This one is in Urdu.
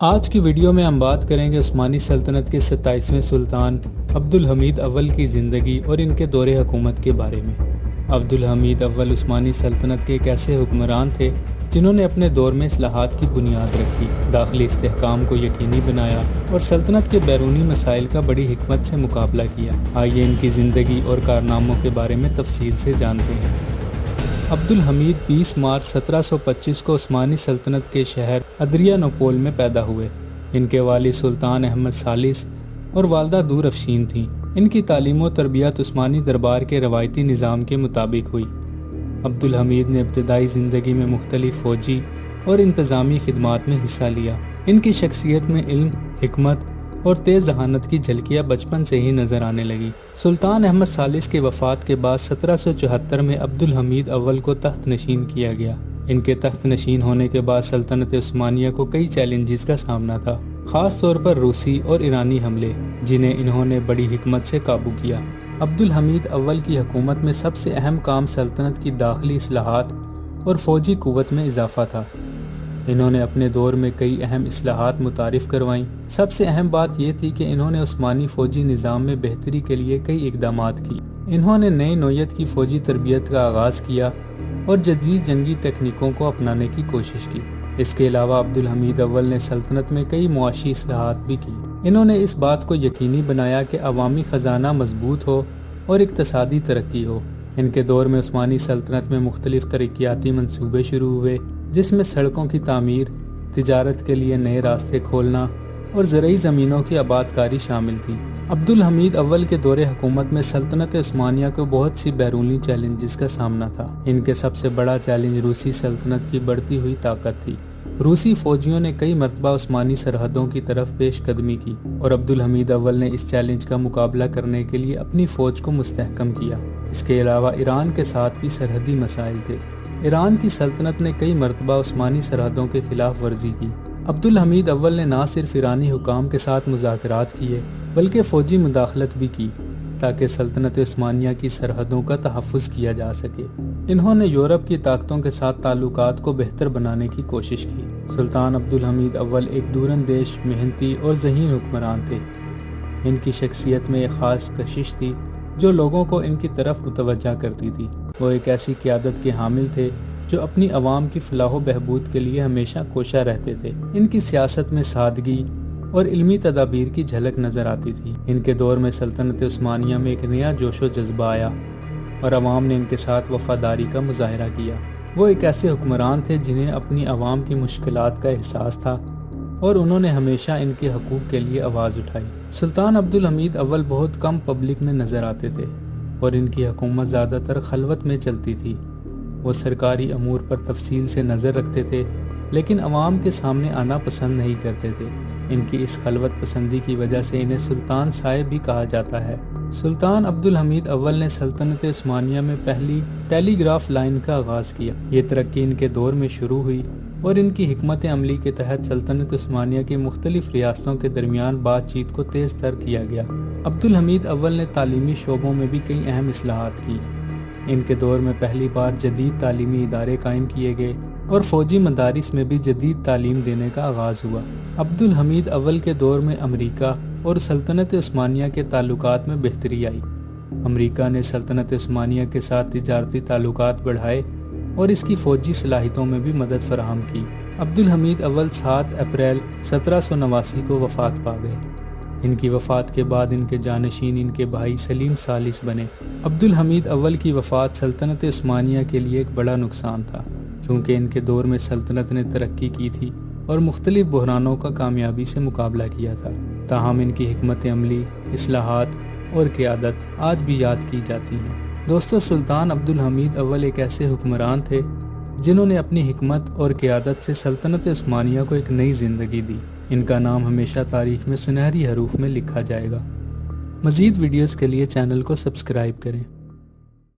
آج کی ویڈیو میں ہم بات کریں گے عثمانی سلطنت کے 27ویں سلطان عبدالحمید اول کی زندگی اور ان کے دور حکومت کے بارے میں۔ عبدالحمید اول عثمانی سلطنت کے ایک ایسے حکمران تھے جنہوں نے اپنے دور میں اصلاحات کی بنیاد رکھی، داخلی استحکام کو یقینی بنایا اور سلطنت کے بیرونی مسائل کا بڑی حکمت سے مقابلہ کیا۔ آئیے ان کی زندگی اور کارناموں کے بارے میں تفصیل سے جانتے ہیں۔ عبدالحمید 20 مارچ 1725 کو عثمانی سلطنت کے شہر ادریانوپول میں پیدا ہوئے۔ ان کے والد سلطان احمد ثالث اور والدہ دور افشین تھیں۔ ان کی تعلیم و تربیت عثمانی دربار کے روایتی نظام کے مطابق ہوئی۔ عبدالحمید نے ابتدائی زندگی میں مختلف فوجی اور انتظامی خدمات میں حصہ لیا۔ ان کی شخصیت میں علم، حکمت اور تیز ذہانت کی جھلکیاں بچپن سے ہی نظر آنے لگی۔ سلطان احمد ثالث کے وفات کے بعد 1774 میں عبدالحمید اول کو تخت نشین کیا گیا۔ ان کے تخت نشین ہونے کے بعد سلطنت عثمانیہ کو کئی چیلنجز کا سامنا تھا، خاص طور پر روسی اور ایرانی حملے، جنہیں انہوں نے بڑی حکمت سے قابو کیا۔ عبدالحمید اول کی حکومت میں سب سے اہم کام سلطنت کی داخلی اصلاحات اور فوجی قوت میں اضافہ تھا۔ انہوں نے اپنے دور میں کئی اہم اصلاحات متعارف کروائیں۔ سب سے اہم بات یہ تھی کہ انہوں نے عثمانی فوجی نظام میں بہتری کے لیے کئی اقدامات کی۔ انہوں نے نئی نوعیت کی فوجی تربیت کا آغاز کیا اور جدید جنگی تکنیکوں کو اپنانے کی کوشش کی۔ اس کے علاوہ عبدالحمید اول نے سلطنت میں کئی معاشی اصلاحات بھی کی۔ انہوں نے اس بات کو یقینی بنایا کہ عوامی خزانہ مضبوط ہو اور اقتصادی ترقی ہو۔ ان کے دور میں عثمانی سلطنت میں مختلف ترقیاتی منصوبے شروع ہوئے، جس میں سڑکوں کی تعمیر، تجارت کے لیے نئے راستے کھولنا اور زرعی زمینوں کی آباد کاری شامل تھی۔ عبدالحمید اول کے دور حکومت میں سلطنت عثمانیہ کو بہت سی بیرونی چیلنجز کا سامنا تھا۔ ان کے سب سے بڑا چیلنج روسی سلطنت کی بڑھتی ہوئی طاقت تھی۔ روسی فوجیوں نے کئی مرتبہ عثمانی سرحدوں کی طرف پیش قدمی کی اور عبدالحمید اول نے اس چیلنج کا مقابلہ کرنے کے لیے اپنی فوج کو مستحکم کیا۔ اس کے علاوہ ایران کے ساتھ بھی سرحدی مسائل تھے۔ ایران کی سلطنت نے کئی مرتبہ عثمانی سرحدوں کے خلاف ورزی کی۔ عبدالحمید اول نے نہ صرف ایرانی حکام کے ساتھ مذاکرات کیے بلکہ فوجی مداخلت بھی کی تاکہ سلطنت عثمانیہ کی سرحدوں کا تحفظ کیا جا سکے۔ انہوں نے یورپ کی طاقتوں کے ساتھ تعلقات کو بہتر بنانے کی کوشش کی۔ سلطان عبدالحمید اول ایک دوراندیش، محنتی اور ذہین حکمران تھے۔ ان کی شخصیت میں ایک خاص کشش تھی جو لوگوں کو ان کی طرف متوجہ کرتی تھی۔ وہ ایک ایسی قیادت کے حامل تھے جو اپنی عوام کی فلاح و بہبود کے لیے ہمیشہ کوشاں رہتے تھے۔ ان کی سیاست میں سادگی اور علمی تدابیر کی جھلک نظر آتی تھی۔ ان کے دور میں سلطنت عثمانیہ میں ایک نیا جوش و جذبہ آیا اور عوام نے ان کے ساتھ وفاداری کا مظاہرہ کیا۔ وہ ایک ایسے حکمران تھے جنہیں اپنی عوام کی مشکلات کا احساس تھا اور انہوں نے ہمیشہ ان کے حقوق کے لیے آواز اٹھائی۔ سلطان عبدالحمید اول بہت کم پبلک میں نظر آتے تھے اور ان کی حکومت زیادہ تر خلوت میں چلتی تھی۔ وہ سرکاری امور پر تفصیل سے نظر رکھتے تھے لیکن عوام کے سامنے آنا پسند نہیں کرتے تھے۔ ان کی اس خلوت پسندی کی وجہ سے انہیں سلطان صاحب بھی کہا جاتا ہے۔ سلطان عبدالحمید اول نے سلطنت عثمانیہ میں پہلی ٹیلی گراف لائن کا آغاز کیا۔ یہ ترقی ان کے دور میں شروع ہوئی اور ان کی حکمت عملی کے تحت سلطنت عثمانیہ کی مختلف ریاستوں کے درمیان بات چیت کو تیز تر کیا گیا۔ عبدالحمید اول نے تعلیمی شعبوں میں بھی کئی اہم اصلاحات کی۔ ان کے دور میں پہلی بار جدید تعلیمی ادارے قائم کیے گئے اور فوجی مدارس میں بھی جدید تعلیم دینے کا آغاز ہوا۔ عبدالحمید اول کے دور میں امریکہ اور سلطنت عثمانیہ کے تعلقات میں بہتری آئی۔ امریکہ نے سلطنت عثمانیہ کے ساتھ تجارتی تعلقات بڑھائے اور اس کی فوجی صلاحیتوں میں بھی مدد فراہم کی۔ عبدالحمید اول 7 اپریل 1789 کو وفات پا گئے۔ ان کی وفات کے بعد ان کے جانشین ان کے بھائی سلیم ثالث بنے۔ عبدالحمید اول کی وفات سلطنت عثمانیہ کے لیے ایک بڑا نقصان تھا کیونکہ ان کے دور میں سلطنت نے ترقی کی تھی اور مختلف بحرانوں کا کامیابی سے مقابلہ کیا تھا۔ تاہم ان کی حکمت عملی، اصلاحات اور قیادت آج بھی یاد کی جاتی ہیں۔ دوستو، سلطان عبدالحمید اول ایک ایسے حکمران تھے جنہوں نے اپنی حکمت اور قیادت سے سلطنت عثمانیہ کو ایک نئی زندگی دی۔ ان کا نام ہمیشہ تاریخ میں سنہری حروف میں لکھا جائے گا۔ مزید ویڈیوز کے لیے چینل کو سبسکرائب کریں۔